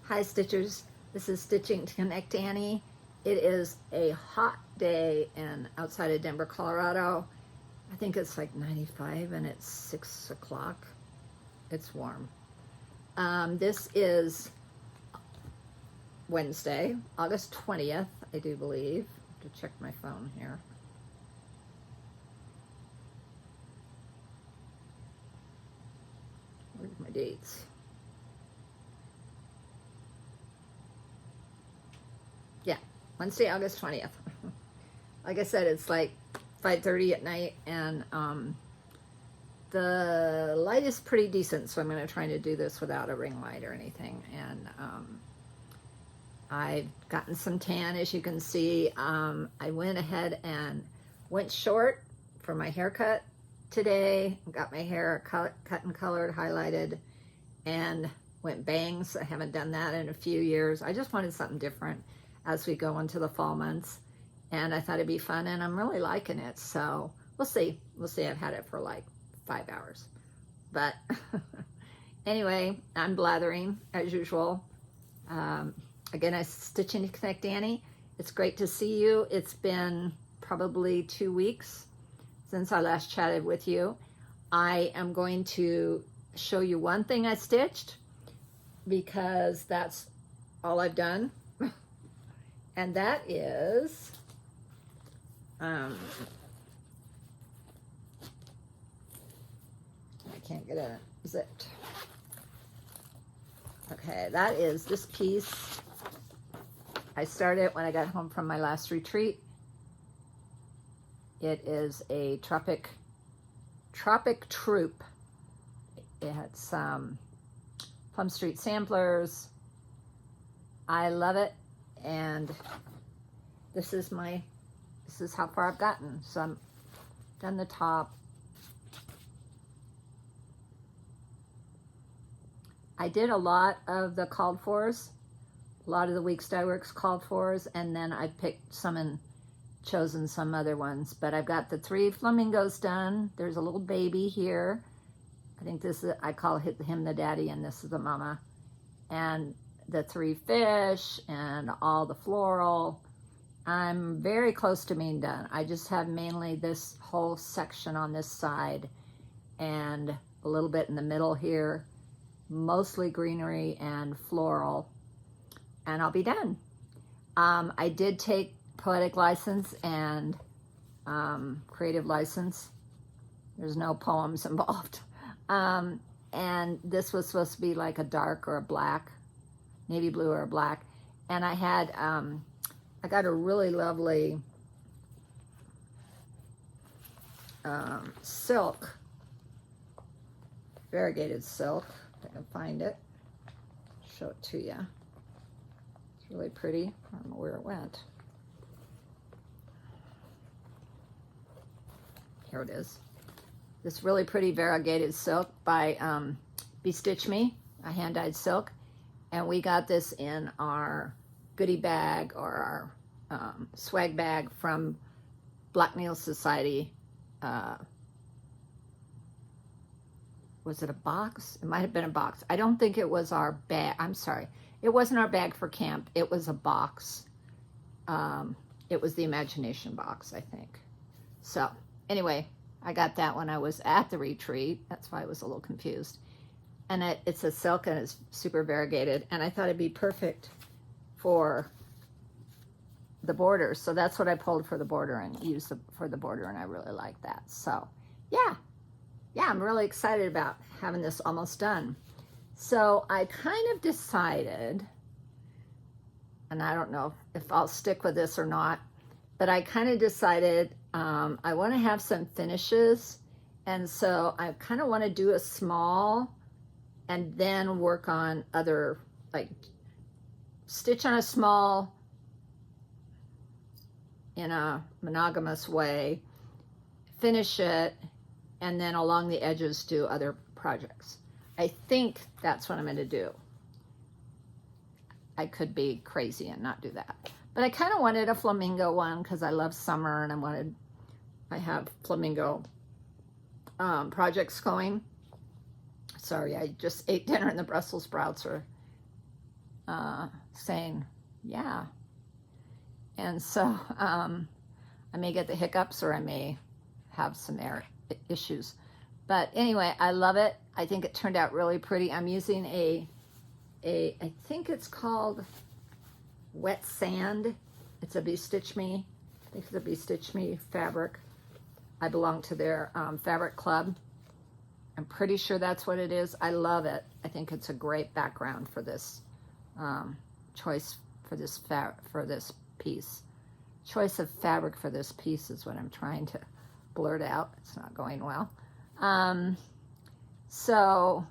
Hi Stitchers, this is Stitching to Connect Annie. It is a hot day outside of Denver, Colorado. I think it's like 95 and it's 6 o'clock. It's warm. This is Wednesday, August 20th, I do believe. I have to check my phone here. Where's my dates? Yeah, Wednesday, August 20th. Like I said, it's like 5:30 at night, and the light is pretty decent, so I'm going to try to do this without a ring light or anything. And I've gotten some tan, as you can see. I went ahead and went short for my haircut today. Got my hair cut and colored, highlighted, and went bangs. I haven't done that in a few years. I just wanted something different as we go into the fall months, and I thought it'd be fun, and I'm really liking it. So we'll see. I've had it for like 5 hours, but anyway, I'm blathering as usual. Again, I'm Stitching to Connect Annie. It's great to see you. It's been probably 2 weeks since I last chatted with you. I am going to show you one thing I stitched because that's all I've done. And that is I can't get it zipped. Okay, that is this piece. I started when I got home from my last retreat. It is a tropic troop. It had some Plum Street samplers. I love it, and this is how far I've gotten. So I'm done the top. I did a lot of the called fors, a lot of the Weeks Dye Works called fors, and then I picked some and chosen some other ones. But I've got the 3 flamingos done. There's a little baby here. I think this is, I call him the daddy, and this is the mama. And the 3 fish and all the floral. I'm very close to being done. I just have mainly this whole section on this side and a little bit in the middle here, mostly greenery and floral, and I'll be done. I did take poetic license and creative license. There's no poems involved. And this was supposed to be like a dark or a black, navy blue or a black. And I had, I got a really lovely silk, variegated silk. If I can find it, show it to you. It's really pretty. I don't know where it went. Here it is. This really pretty variegated silk by Bestitch Me, a hand-dyed silk. And we got this in our goodie bag or our swag bag from Black Needle Society. Was it a box? It might have been a box. I don't think it was our bag. I'm sorry. It wasn't our bag for camp. It was a box. It was the imagination box, I think. So anyway, I got that when I was at the retreat. That's why I was a little confused. And it's a silk and it's super variegated. And I thought it'd be perfect for the border. So that's what I pulled for the border and used for the border. And I really like that. So yeah, I'm really excited about having this almost done. So I kind of decided, and I don't know if I'll stick with this or not, but I kind of decided I want to have some finishes. And so I kind of want to do a small and then work on other, like stitch on a small in a monogamous way, finish it, and then along the edges do other projects. I think that's what I'm going to do. I could be crazy and not do that. But I kind of wanted a flamingo one because I love summer, and I have flamingo projects going. Sorry, I just ate dinner and the Brussels sprouts are saying, yeah. And so I may get the hiccups or I may have some issues. But anyway, I love it. I think it turned out really pretty. I'm using I think it's called Wet Sand. It's a Be Stitch Me. I think it's a Be Stitch Me fabric. I belong to their fabric club. I'm pretty sure that's what it is. I love it. I think it's a great background for this choice for this piece. Choice of fabric for this piece is what I'm trying to blurt out. It's not going well. So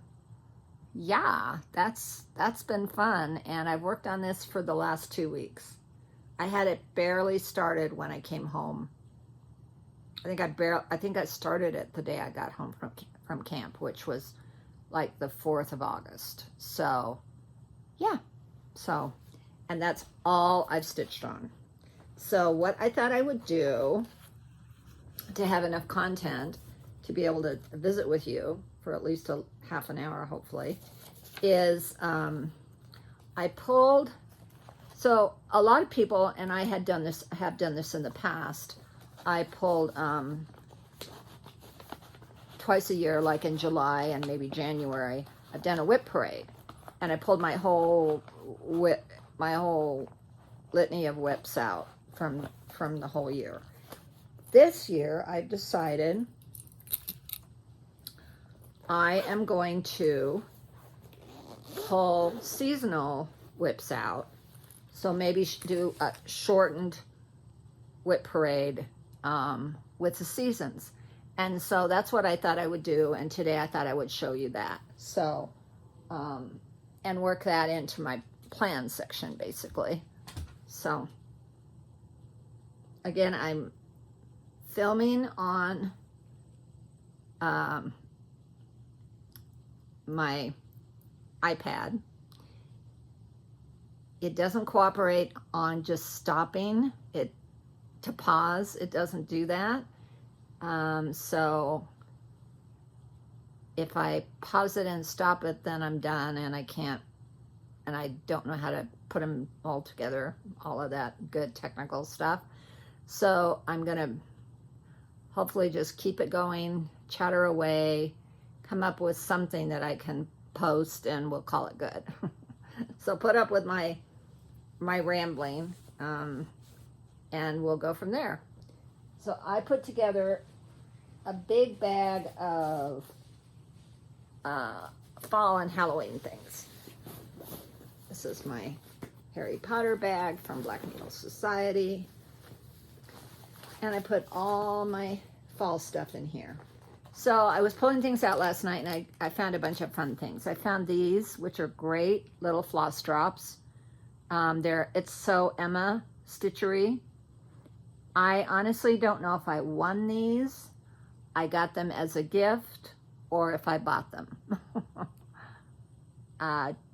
yeah, that's been fun, and I've worked on this for the last 2 weeks. I had it barely started when I came home. I think I started it the day I got home from camp, which was like the 4th of August. So yeah, and that's all I've stitched on. So what I thought I would do to have enough content to be able to visit with you for at least a half an hour, hopefully, is I pulled, so a lot of people, and I have done this in the past, I pulled twice a year, like in July and maybe January, I've done a WIP parade, and I pulled my whole litany of WIPs out from the whole year. This year, I've decided I am going to pull seasonal WIPs out. So maybe do a shortened WIP parade with the seasons. And so that's what I thought I would do. And today I thought I would show you that. So, and work that into my plan section, basically. So, again, I'm filming on my iPad. It doesn't cooperate on just stopping it to pause. It doesn't do that. So if I pause it and stop it, then I'm done, and I can't, and I don't know how to put them all together, all of that good technical stuff. So I'm gonna hopefully just keep it going, chatter away, come up with something that I can post, and we'll call it good. So put up with my rambling, and we'll go from there. So I put together a big bag of fall and Halloween things. This is my Harry Potter bag from Black Needle Society. And I put all my fall stuff in here. So I was pulling things out last night, and I found a bunch of fun things. I found these, which are great little floss drops. It's So Emma Stitchery. I honestly don't know if I won these, I got them as a gift, or if I bought them.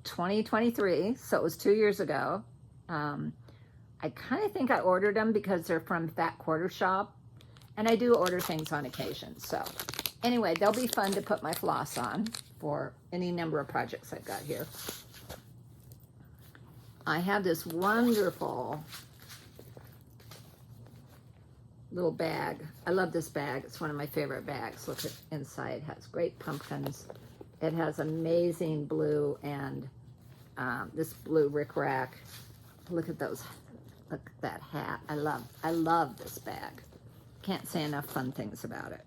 2023, so it was 2 years ago. I kind of think I ordered them because they're from Fat Quarter Shop, and I do order things on occasion. So anyway, they'll be fun to put my floss on for any number of projects I've got here. I have this wonderful little bag. I love this bag. It's one of my favorite bags. Look at inside. It has great pumpkins. It has amazing blue and this blue rickrack. Look at those. Look at that hat. I love this bag. Can't say enough fun things about it.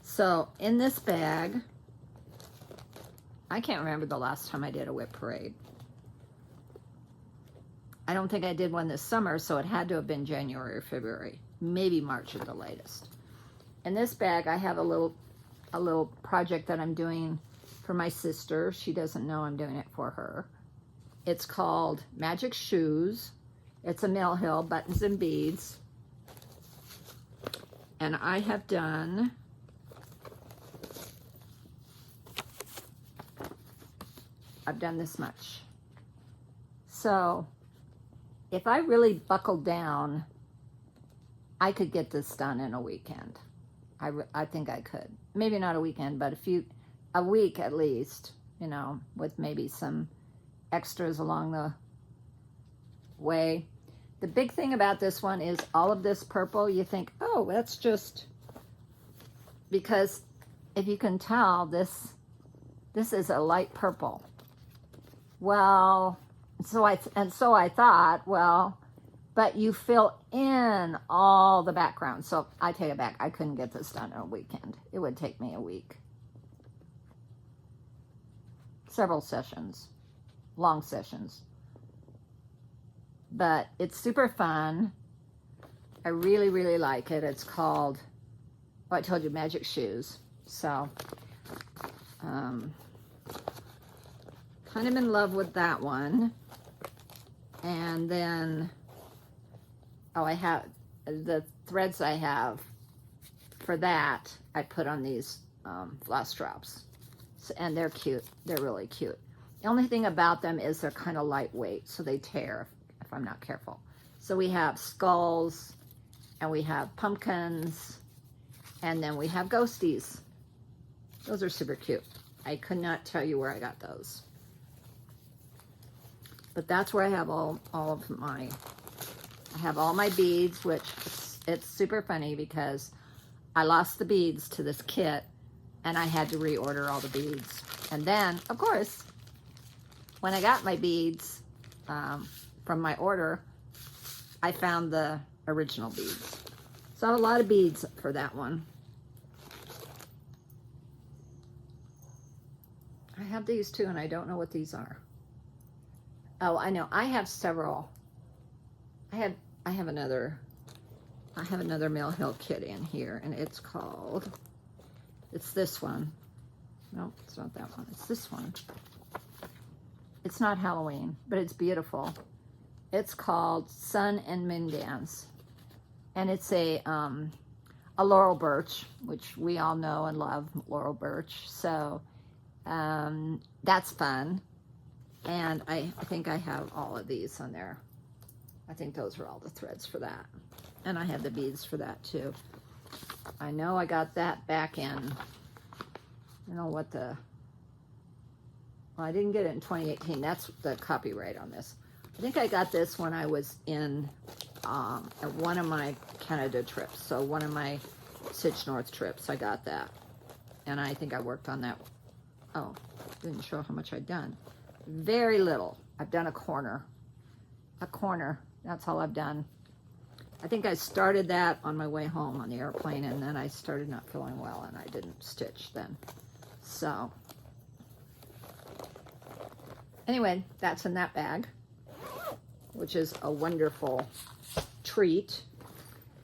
So in this bag, I can't remember the last time I did a WIP parade. I don't think I did one this summer, so it had to have been January or February, maybe March at the latest. In this bag, I have a little project that I'm doing for my sister. She doesn't know I'm doing it for her. It's called Magic Shoes. It's a Mill Hill buttons and beads. And I have done this much. So if I really buckled down, I could get this done in a weekend. I think I could. Maybe not a weekend, but a week at least, you know, with maybe some extras along way. The big thing about this one is all of this purple, you think, oh, that's just, because if you can tell, this is a light purple. Well, so I thought, well, but you fill in all the background. So I take it back. I couldn't get this done in a weekend. It would take me a week. Several sessions, long sessions. But it's super fun. I really, really like it. It's called, oh, I told you, Magic Shoes. So, kind of in love with that one. And then, oh, I have the threads I have for that, I put on these floss drops. So, and they're cute. They're really cute. The only thing about them is they're kind of lightweight, so they tear if I'm not careful. So we have skulls, and we have pumpkins, and then we have ghosties. Those are super cute. I could not tell you where I got those. But that's where I have all of my, I have all my beads, which it's super funny because I lost the beads to this kit and I had to reorder all the beads. And then, of course, when I got my beads from my order, I found the original beads. So a lot of beads for that one. I have these too, and I don't know what these are. Oh, I know. I have several. I have another Mill Hill kit in here, and it's called, it's this one. No, it's not that one. It's this one. It's not Halloween, but it's beautiful. It's called Sun and Moon Dance, and it's a laurel birch, which we all know and love laurel birch. So that's fun. And I think I have all of these on there. I think those are all the threads for that. And I have the beads for that too. I know I got that back in, I don't know what the, well, I didn't get it in 2018. That's the copyright on this. I think I got this when I was in at one of my Canada trips. So one of my Sitch North trips, I got that. And I think I worked on that. Oh, didn't show how much I'd done. Very little. I've done a corner. That's all I've done. I think I started that on my way home on the airplane, and then I started not feeling well and I didn't stitch then. So anyway, that's in that bag, which is a wonderful treat.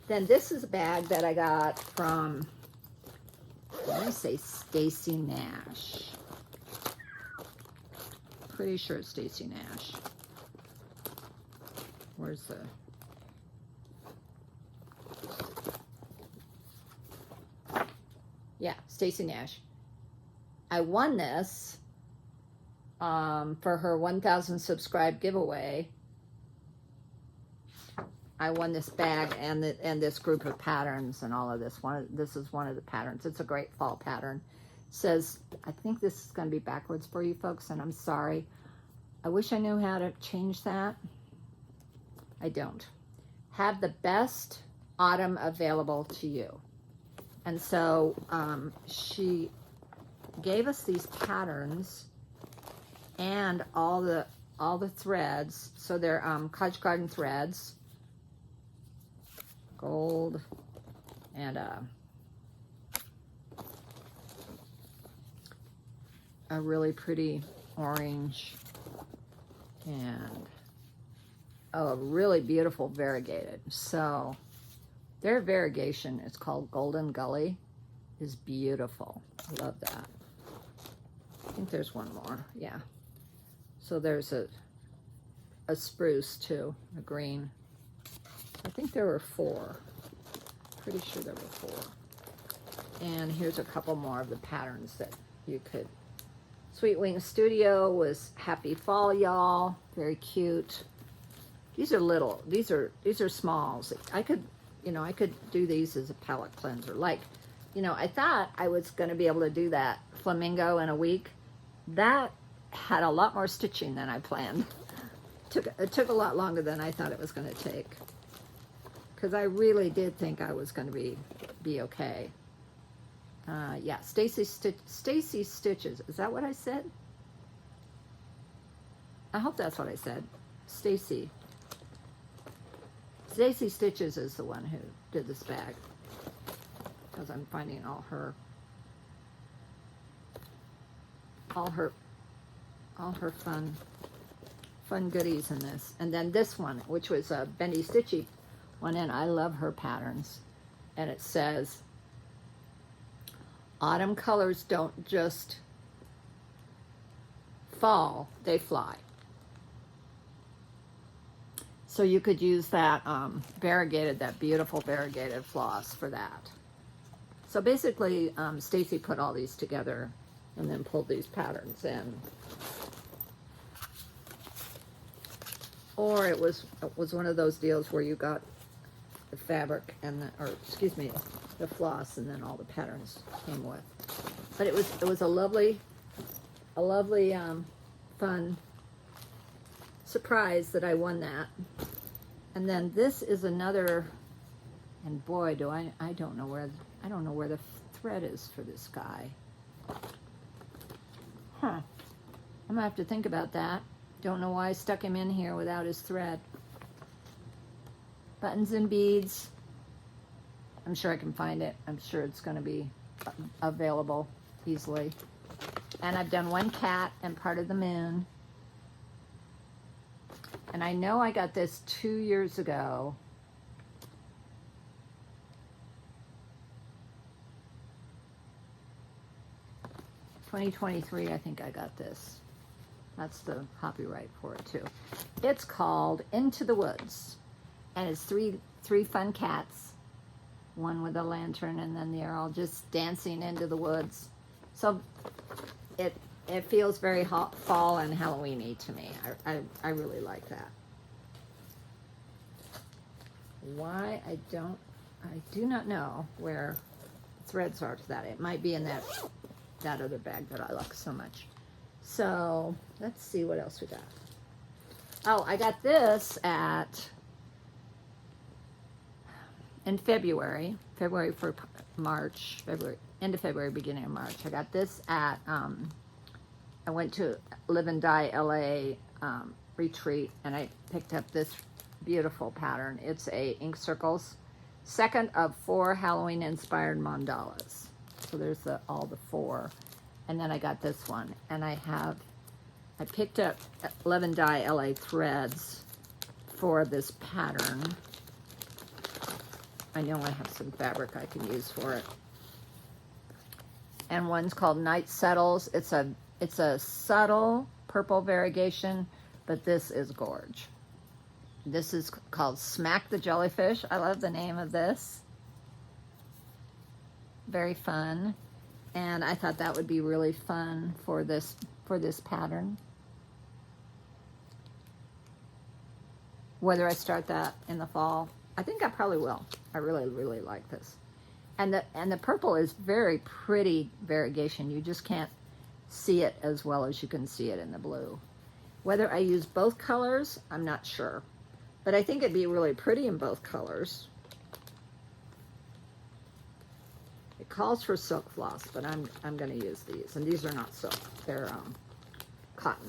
Then this is a bag that I got from, let me say, Stacy Nash. Pretty sure it's Stacy Nash. Where's the, yeah, Stacy Nash. I won this for her 1,000 subscribe giveaway. I won this bag and this group of patterns and all of this. This is one of the patterns. It's a great fall pattern. It says, I think this is going to be backwards for you folks, and I'm sorry. I wish I knew how to change that. I don't. Have the best autumn available to you. And so she gave us these patterns and all the threads. So they're Cottage Garden threads, gold, and a really pretty orange, and a really beautiful variegated. So their variegation, it's called Golden Gully, is beautiful. I love that. I think there's one more. Yeah. So there's a spruce too, a green. I think there were 4. Pretty sure there were 4. And here's a couple more of the patterns that you could. Sweet Wing Studio was Happy Fall, y'all. Very cute. These are little. These are smalls. I could do these as a palette cleanser. Like, I thought I was going to be able to do that flamingo in a week. That had a lot more stitching than I planned It took a lot longer than I thought it was going to take, because I really did think I was going to be okay. Yeah, Stacy Stitches. Is that what I said? I hope that's what I said. Stacy Stitches is the one who did this bag, because I'm finding all her fun goodies in this. And then this one, which was a Bendy Stitchy one, and I love her patterns. And it says, autumn colors don't just fall, they fly. So you could use that that beautiful variegated floss for that. So basically, Stacy put all these together and then pulled these patterns in. Or it was one of those deals where you got the fabric and the floss, and then all the patterns came with. But it was a lovely fun surprise that I won that. And then this is another, and boy, do I don't know where the thread is for this guy. I'm gonna have to think about that. Don't know why I stuck him in here without his thread. Buttons and beads. I'm sure I can find it. I'm sure it's going to be available easily. And I've done one cat and part of the moon. And I know I got this 2 years ago. (2023), I think I got this. That's the copyright for it too. It's called Into the Woods, and it's three fun cats, one with a lantern, and then they're all just dancing into the woods. So it feels very fall and Halloween-y to me. I really like that. Why I do not know where threads are to that. It might be in that other bag that I like so much. So let's see what else we got. Oh, I got this in February for March, end of February, beginning of March. I got this at, I went to Live and Die LA retreat, and I picked up this beautiful pattern. It's a Ink Circles, second of 4 Halloween inspired mandalas. So there's all the 4. And then I got this one, and I picked up Live and Die LA threads for this pattern. I know I have some fabric I can use for it. And one's called Night Settles. It's a subtle purple variegation, but this is gorge. This is called Smack the Jellyfish. I love the name of this. Very fun. And I thought that would be really fun for this pattern. Whether I start that in the fall, I think I probably will. I really, really like this. And the purple is very pretty variegation. You just can't see it as well as you can see it in the blue. Whether I use both colors, I'm not sure. But I think it'd be really pretty in both colors. It calls for silk floss, but I'm going to use these. And these are not silk. They're cotton.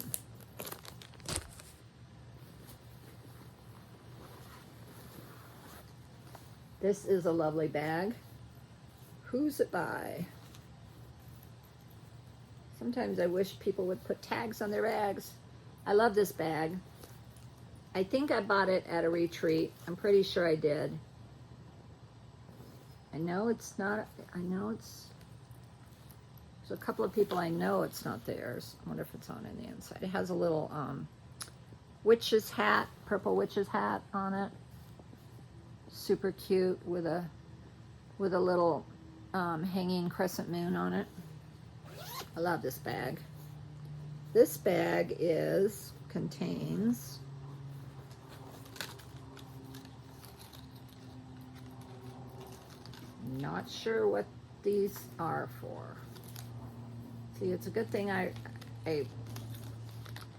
This is a lovely bag. Who's it by? Sometimes I wish people would put tags on their bags. I love this bag. I think I bought it at a retreat. I'm pretty sure I did. I know it's not, there's a couple of people I know it's not theirs. I wonder if it's on the inside. It has a little witch's hat, purple witch's hat on it. Super cute with a little hanging crescent moon on it. I love this bag. This bag contains not sure what these are for. See, it's a good thing I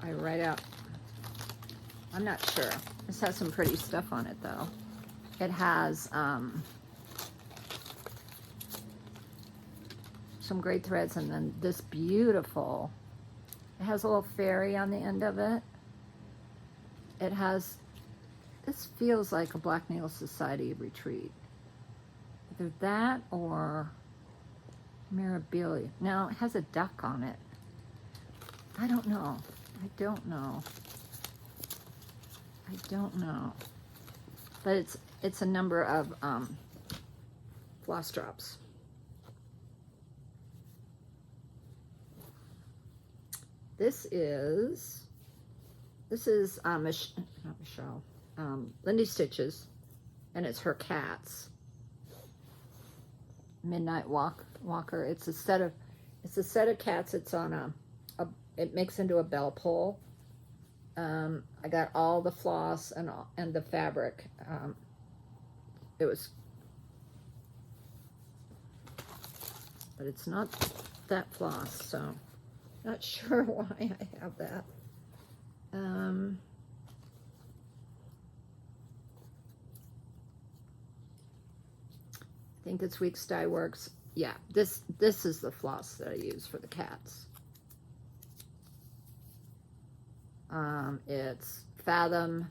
write out I'm not sure. This has some pretty stuff on it though. It has some great threads, and then this beautiful, it has a little fairy on the end of it. It has, this feels like a Black Needle Society retreat. Either that or Mirabilia. Now, it has a duck on it. I don't know. I don't know. I don't know. But it's a number of floss drops. This is not Michelle, Lindy Stitches, and it's her cats. Midnight Walker. It's a set of cats. It's on it makes into a bell pull. I got all the floss and the fabric. But it's not that floss, so not sure why I have that. I think it's Weeks Dye Works. Yeah, this is the floss that I use for the cats. It's Fathom,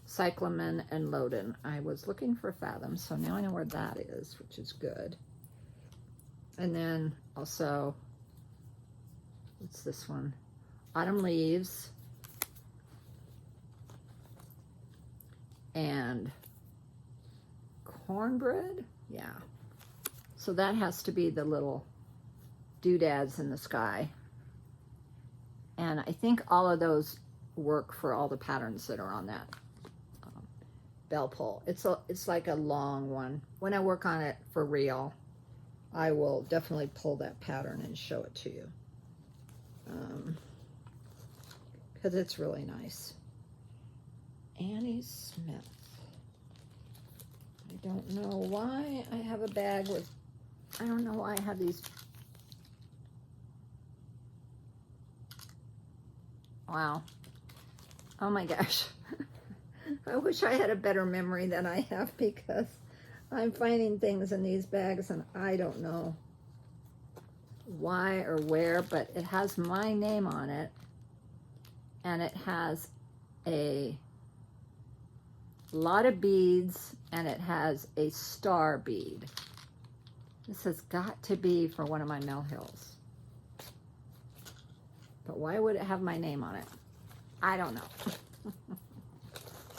Cyclamen, and Loden. I was looking for Fathom, so now I know where that is, which is good. And then also, what's this one? Autumn Leaves and Cornbread. Yeah. So that has to be the little doodads in the sky. And I think all of those work for all the patterns that are on that bell pull. It's like a long one. When I work on it for real, I will definitely pull that pattern and show it to you. Because it's really nice. Annie Smith. I don't know why I have a bag with, I don't know why I have these. Wow. Oh my gosh. I wish I had a better memory than I have, because I'm finding things in these bags and I don't know why or where, but it has my name on it, and it has a lot of beads, and it has a star bead. This has got to be for one of my Mel Hills. But why would it have my name on it? I don't know.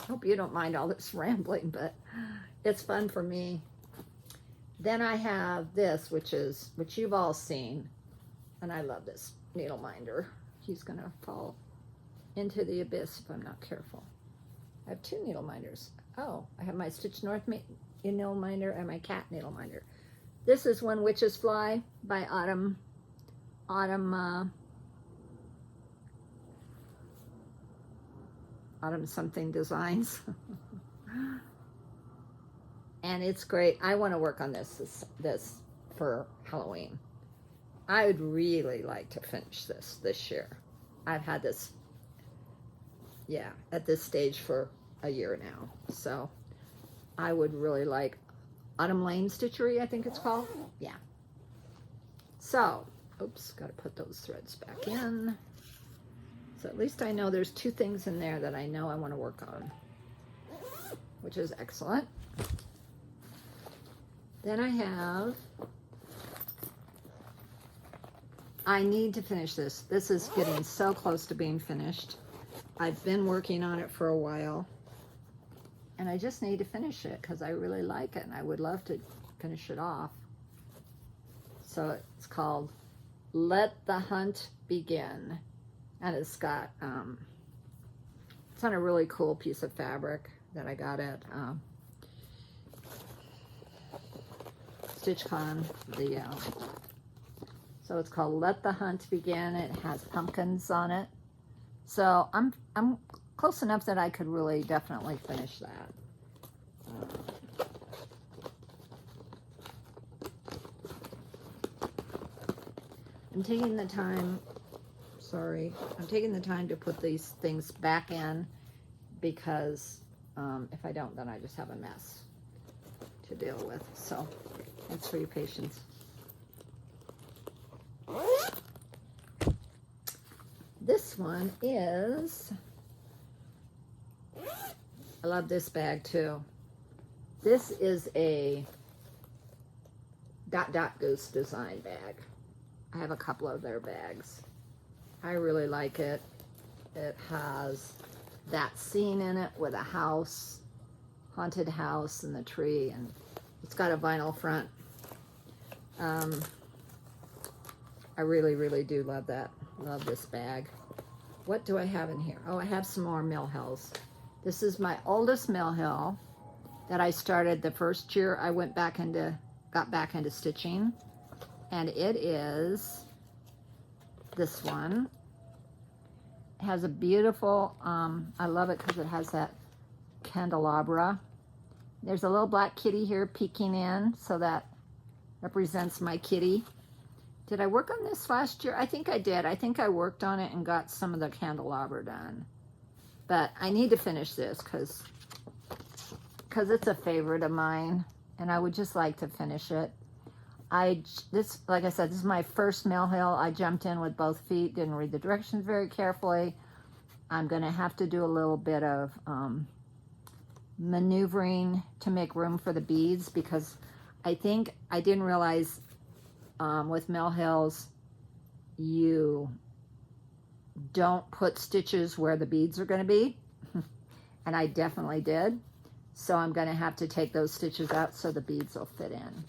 Hope you don't mind all this rambling, but it's fun for me. Then I have this, which you've all seen, and I love this needle minder. He's gonna fall into the abyss if I'm not careful. I have two needle minders. Oh, I have my Stitch North needle minder and my cat needle minder. This is When Witches Fly by Autumn something designs. And it's great. I want to work on this for Halloween. I would really like to finish this year. I've had this, yeah, at this stage for a year now. So I would really like Autumn Lane Stitchery, I think it's called. Yeah. So, oops, got to put those threads back in. So at least I know there's two things in there that I know I want to work on, which is excellent. Then I need to finish this. This is getting so close to being finished. I've been working on it for a while, and I just need to finish it because I really like it and I would love to finish it off. So it's called Let the Hunt Begin. And it's got, it's on a really cool piece of fabric that I got at StitchCon. So it's called Let the Hunt Begin. It has pumpkins on it. So I'm close enough that I could really definitely finish that. I'm taking the time. Sorry, I'm taking the time to put these things back in because if I don't, then I just have a mess to deal with. So thanks for your patience. This one is, I love this bag too. This is a Goose design bag. I have a couple of their bags. I really like it. It has that scene in it with a house, haunted house and the tree, and it's got a vinyl front. I really, really do love that. Love this bag. What do I have in here? Oh, I have some more Mill Hills. This is my oldest Mill Hill that I started the first year I got back into stitching. And it is this one. It has a beautiful, I love it because it has that candelabra. There's a little black kitty here peeking in, so that represents my kitty. Did I work on this last year? I think I did. I think I worked on it and got some of the candelabra done. But I need to finish this because it's a favorite of mine, and I would just like to finish it. Like I said, this is my first Mill Hill. I jumped in with both feet, didn't read the directions very carefully. I'm going to have to do a little bit of maneuvering to make room for the beads, because I think I didn't realize with Mill Hills, you don't put stitches where the beads are going to be. And I definitely did. So I'm going to have to take those stitches out so the beads will fit in.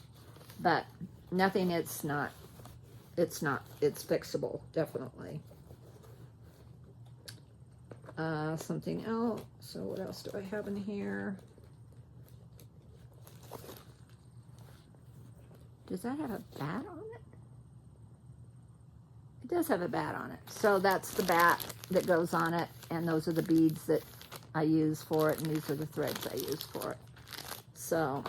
But nothing, it's fixable, definitely. Something else. So what else do I have in here? Does that have a bat on it? It does have a bat on it. So that's the bat that goes on it, and those are the beads that I use for it, and these are the threads I use for it. So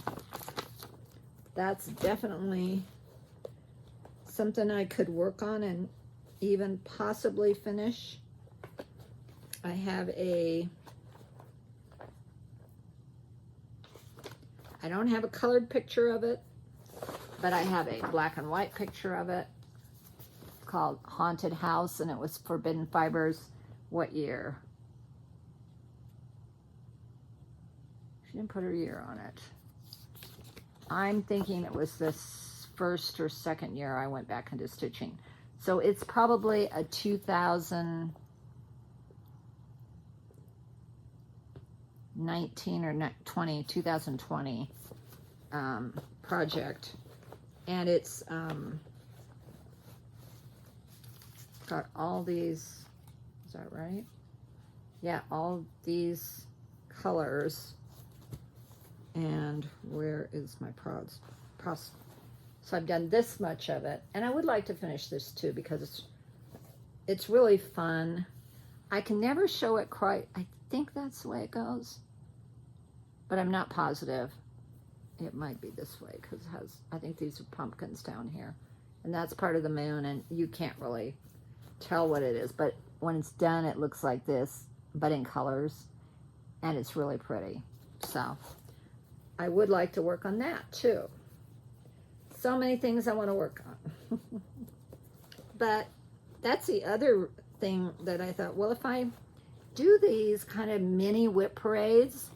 that's definitely something I could work on and even possibly finish. I have I don't have a colored picture of it, but I have a black and white picture of it called Haunted House, and it was Forbidden Fibers. What year? She didn't put her year on it. I'm thinking it was this first or second year I went back into stitching. So it's probably a 2019 or 2020 project. And it's got all these, is that right? Yeah, all these colors. And where is my so I've done this much of it, and I would like to finish this too, because it's really fun. I can never show it quite. I think that's the way it goes, but I'm not positive. It might be this way because it has, I think these are pumpkins down here, and that's part of the moon, and you can't really tell what it is, but when it's done it looks like this, but in colors, and it's really pretty. So I would like to work on that too. So many things I want to work on. But that's the other thing that I thought, well, if I do these kind of mini WIP parades,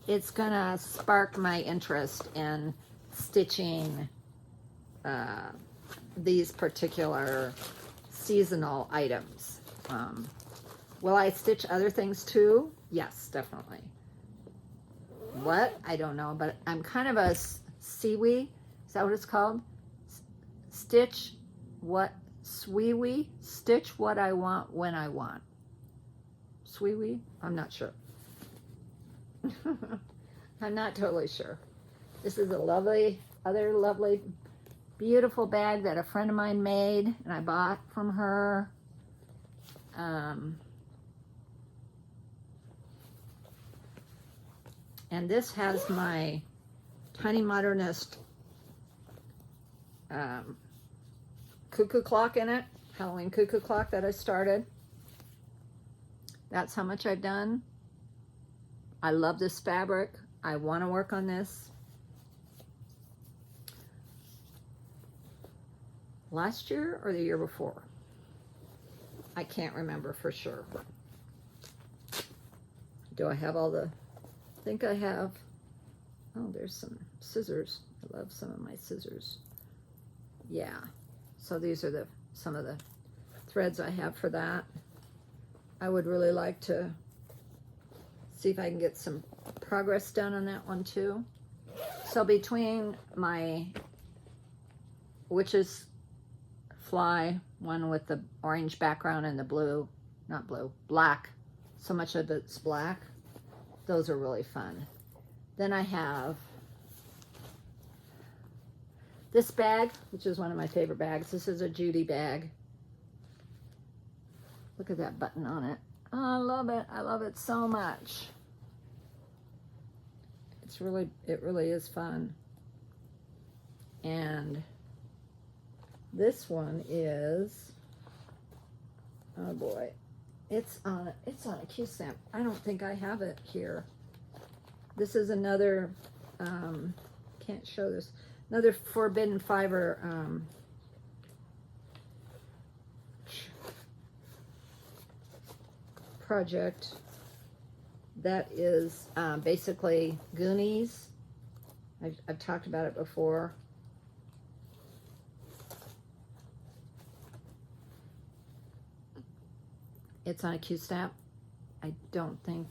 it's gonna spark my interest in stitching these particular seasonal items. Will I stitch other things too? Yes, definitely. What? I don't know, but I'm kind of a Siwi. Is that what it's called? Stitch what? Swiwi? Stitch what I want when I want. Swiwi? I'm not sure. I'm not totally sure. This is a lovely, beautiful bag that a friend of mine made, and I bought from her. And this has my Tiny Modernist cuckoo clock in it, Halloween cuckoo clock that I started. That's how much I've done. I love this fabric. I want to work on this. Last year or the year before? I can't remember for sure. Do I have all the, I think I have, oh, there's some scissors. I love some of my scissors. Yeah, so these are some of the threads I have for that. I would really like to see if I can get some progress done on that one too. So between my Witch's Fly, one with the orange background and the blue, not blue, black, so much of it's black, those are really fun. Then I have this bag, which is one of my favorite bags. This is a Judy bag. Look at that button on it. Oh, I love it. I love it so much. It really is fun. And this one is, oh boy, it's on a Q stamp. I don't think I have it here. This is another, can't show this, another Forbidden Fiber project that is basically Goonies. I've talked about it before. It's on a Q-stamp. I don't think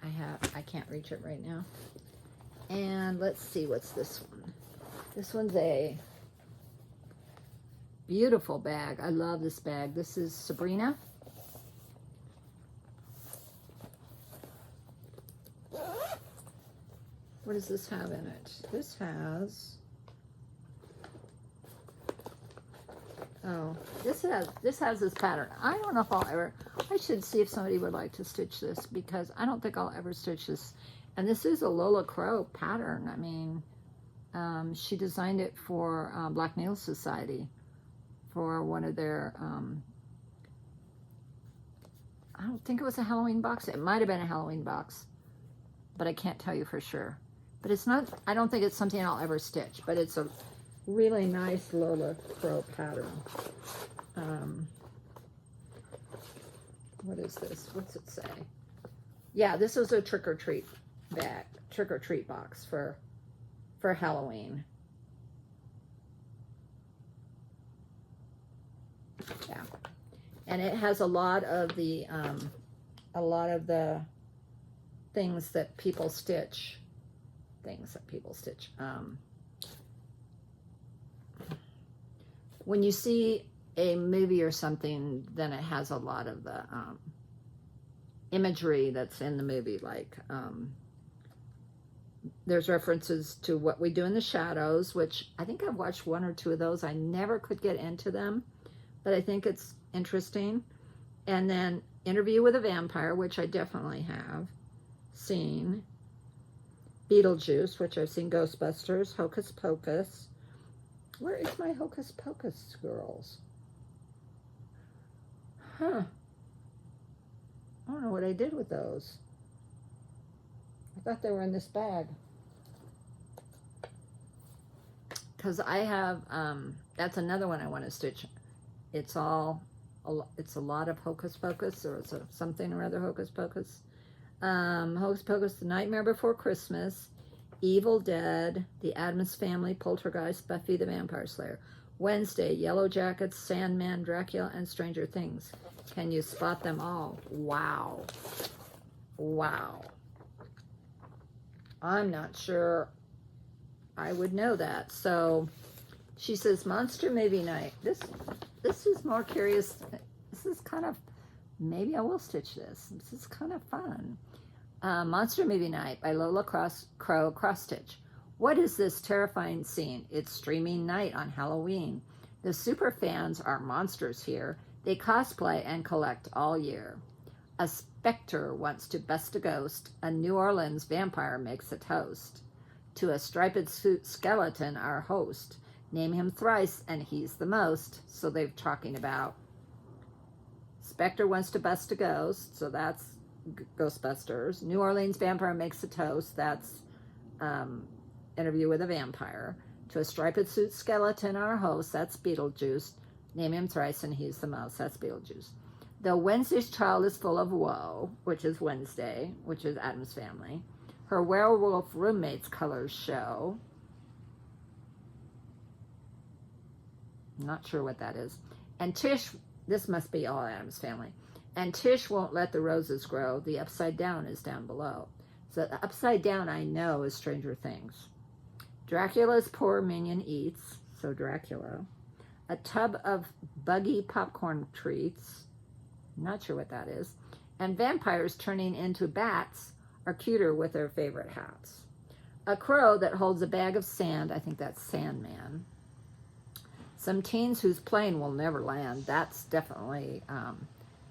I can't reach it right now. And let's see, what's this one? This one's a beautiful bag. I love this bag. This is Sabrina. What does this have in it? This has, oh, this has this pattern. I don't know if I'll ever, I should see if somebody would like to stitch this, because I don't think I'll ever stitch this. And this is a Lola Crow pattern. I mean, she designed it for Black Needle Society for one of their, I don't think it was a Halloween box. It might have been a Halloween box, but I can't tell you for sure. But it's not, I don't think it's something I'll ever stitch, but it's a really nice Lola Crow pattern. What is this? What's it say? Yeah, this was a trick-or-treat bag, trick-or-treat box for Halloween. Yeah. And it has a lot of the things that people stitch. When you see a movie or something, then it has a lot of the imagery that's in the movie, like there's references to What We Do in the Shadows, which I think I've watched one or two of those. I never could get into them, but I think it's interesting. And then Interview with a Vampire, which I definitely have seen. Beetlejuice, which I've seen. Ghostbusters. Hocus Pocus. Where is my Hocus Pocus, girls? Huh. I don't know what I did with those. I thought they were in this bag. Because I have, that's another one I want to stitch. It's a lot of Hocus Pocus, or it's something or other Hocus Pocus. Hocus Pocus, The Nightmare Before Christmas, Evil Dead, The Addams Family, Poltergeist, Buffy the Vampire Slayer, Wednesday, Yellow Jackets, Sandman, Dracula, and Stranger Things. Can you spot them all? Wow. Wow. I'm not sure I would know that. So she says, Monster Movie Night. This is more curious. This is kind of, maybe I will stitch this. This is kind of fun. Monster Movie Night by Lola Crow Cross Stitch. What is this terrifying scene? It's streaming night on Halloween. The super fans are monsters here. They cosplay and collect all year. A specter wants to bust a ghost. A New Orleans vampire makes a toast. To a striped suit skeleton, our host. Name him thrice and he's the most. So they're talking about Spectre wants to bust a ghost. So that's Ghostbusters. New Orleans vampire makes a toast. That's Interview with a Vampire. To a striped suit skeleton, our host. That's Beetlejuice. Name him thrice and he's the mouse. That's Beetlejuice. Though Wednesday's child is full of woe, which is Wednesday, which is Addams Family. Her werewolf roommate's colors show. I'm not sure what that is. And Tish, this must be all Addams Family. And Tish won't let the roses grow. The upside down is down below. So the upside down, I know, is Stranger Things. Dracula's poor minion eats. So Dracula. A tub of buggy popcorn treats. Not sure what that is. And vampires turning into bats are cuter with their favorite hats. A crow that holds a bag of sand. I think that's Sandman. Some teens whose plane will never land. That's definitely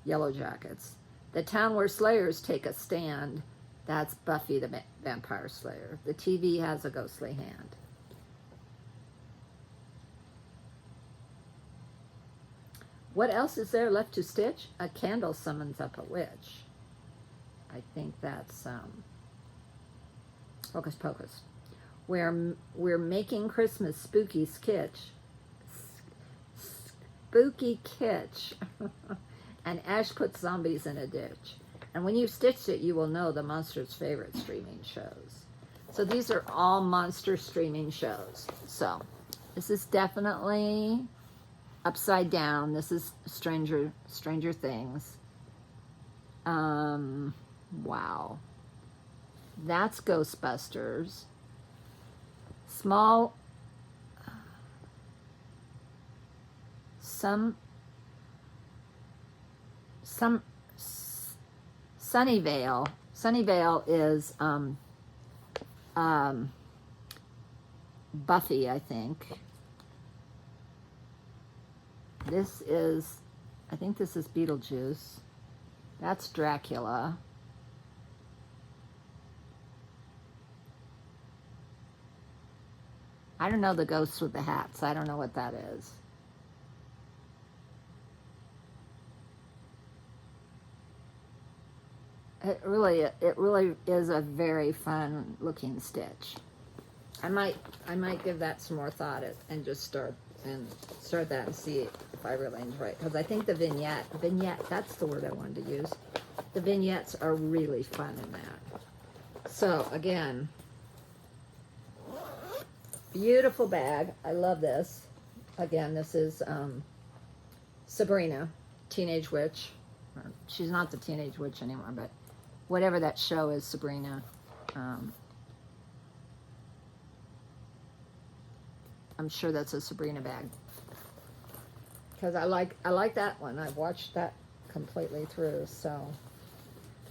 Yellow Jackets. The town where slayers take a stand. That's Buffy the Vampire Slayer. The TV has a ghostly hand. What else is there left to stitch? A candle summons up a witch. I think that's Hocus Pocus. We're making Christmas spooky kitsch. Spooky kitsch. And Ash puts zombies in a ditch. And when you've stitched it, you will know the monster's favorite streaming shows. So these are all monster streaming shows. So this is definitely upside down. This is Stranger Things. Wow. That's Ghostbusters. Small. Some Sunnyvale. Sunnyvale is Buffy, I think. This is, I think this is Beetlejuice. That's Dracula. I don't know the ghosts with the hats. I don't know what that is. It really is a very fun looking stitch. I might give that some more thought and just start that and see if I really enjoy it, because I think the vignette, that's the word I wanted to use. The vignettes are really fun in that. So again, beautiful bag. I love this. Again, this is Sabrina, Teenage Witch. She's not the Teenage Witch anymore, but whatever that show is, Sabrina. I'm sure that's a Sabrina bag, because I like that one. I've watched that completely through. So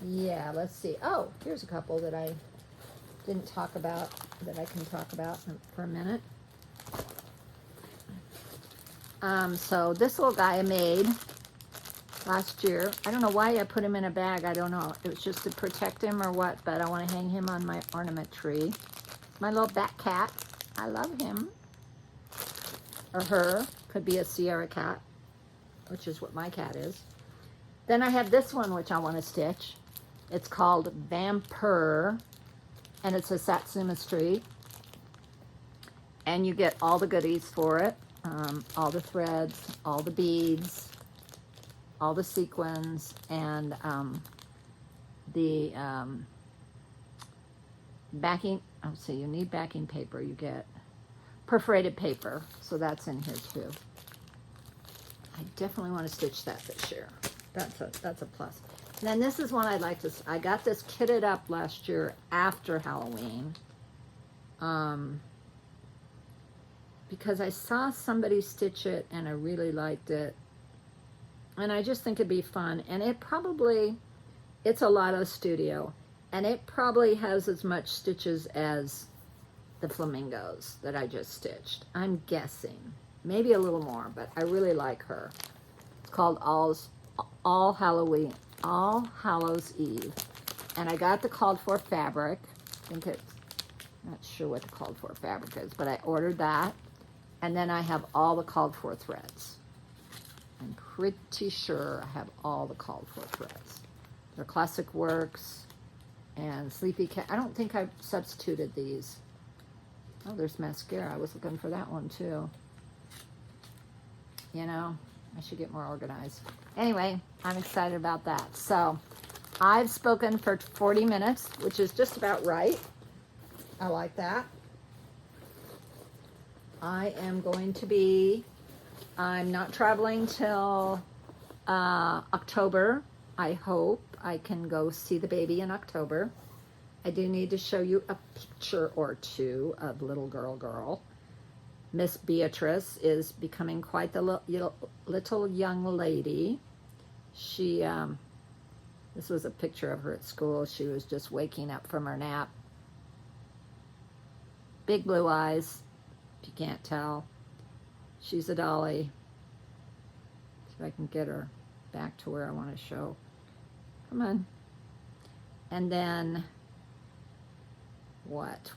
yeah, let's see. Oh, here's a couple that I didn't talk about that I can talk about for a minute. So this little guy I made last year. I don't know why I put him in a bag. I don't know. It was just to protect him or what, but I want to hang him on my ornament tree. My little bat cat. I love him. Or her. Could be a Sierra cat, which is what my cat is. Then I have this one, which I want to stitch. It's called Vampire, and it's a Satsuma Street. And you get all the goodies for it. All the threads, all the beads, all the sequins, and the backing. Oh, so you need backing paper. You get perforated paper, so that's in here too. I definitely want to stitch that this year. That's a plus. And then this is one I'd like to. I got this kitted up last year after Halloween, because I saw somebody stitch it and I really liked it, and I just think it'd be fun. And it's a Lotto Studio, and it probably has as much stitches as the flamingos that I just stitched. I'm guessing. Maybe a little more, but I really like her. It's called All Hallows Eve. And I got the called for fabric. I think it's, not sure what the called for fabric is, but I ordered that. And then I have all the called for threads. I'm pretty sure I have all the called for threads. They're Classic Works and Sleepy Cat. I don't think I've substituted these. Oh, there's mascara. I was looking for that one too. You know, I should get more organized. Anyway, I'm excited about that. So I've spoken for 40 minutes, which is just about right. I like that. I am going to be, I'm not traveling till October. I hope I can go see the baby in October. I do need to show you a picture or two of little girl. Miss Beatrice is becoming quite the little young lady. She, this was a picture of her at school. She was just waking up from her nap. Big blue eyes, if you can't tell. She's a dolly. See if I can get her back to where I want to show. Come on. And then, what?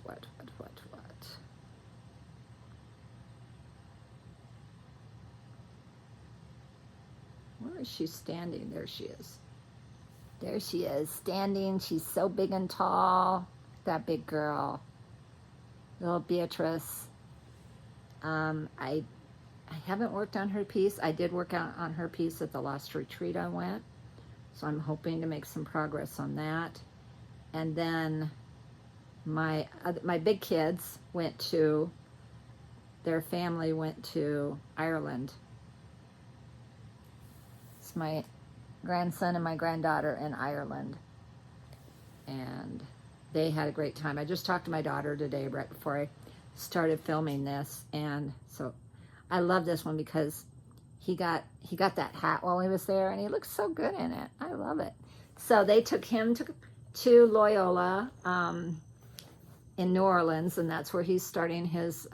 Where is she standing? There she is. There she is, standing. She's so big and tall. That big girl. Little Beatrice. I haven't worked on her piece. I did work out on her piece at the last retreat I went. So I'm hoping to make some progress on that. And then my big kids went to, their family went to Ireland. It's my grandson and my granddaughter in Ireland. And they had a great time. I just talked to my daughter today right before I started filming this. And so I love this one because he got that hat while he was there and he looks so good in it. I love it. So they took him to Loyola in New Orleans, and that's where he's starting his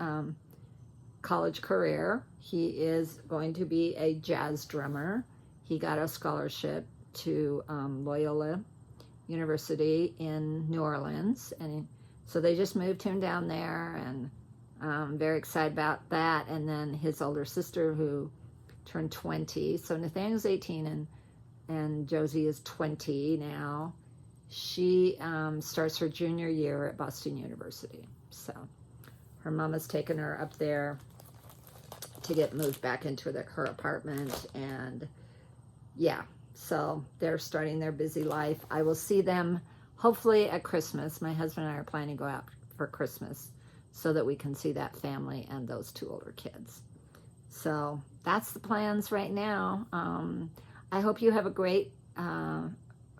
college career. He is going to be a jazz drummer. He got a scholarship to Loyola University in New Orleans, and so they just moved him down there, and I'm very excited about that. And then his older sister, who turned 20, so Nathaniel's 18 and Josie is 20 now. She starts her junior year at Boston University. So her mama's taken her up there to get moved back into her apartment, and yeah, so they're starting their busy life. I will see them hopefully at Christmas. My husband and I are planning to go out for Christmas so that we can see that family and those two older kids. So that's the plans right now. I hope you have a great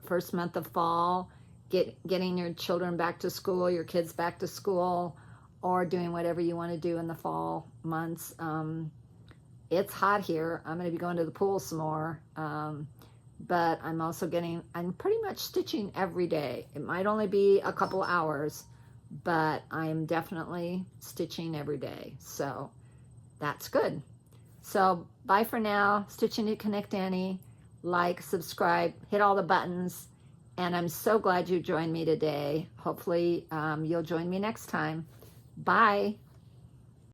first month of fall, getting your children back to school, your kids back to school, or doing whatever you want to do in the fall months. It's hot here. I'm going to be going to the pool some more. But I'm also I'm pretty much stitching every day. It might only be a couple hours, but I'm definitely stitching every day. So that's good. So bye for now. Stitching to Connect Annie. Like, subscribe, hit all the buttons. And I'm so glad you joined me today. Hopefully you'll join me next time. Bye.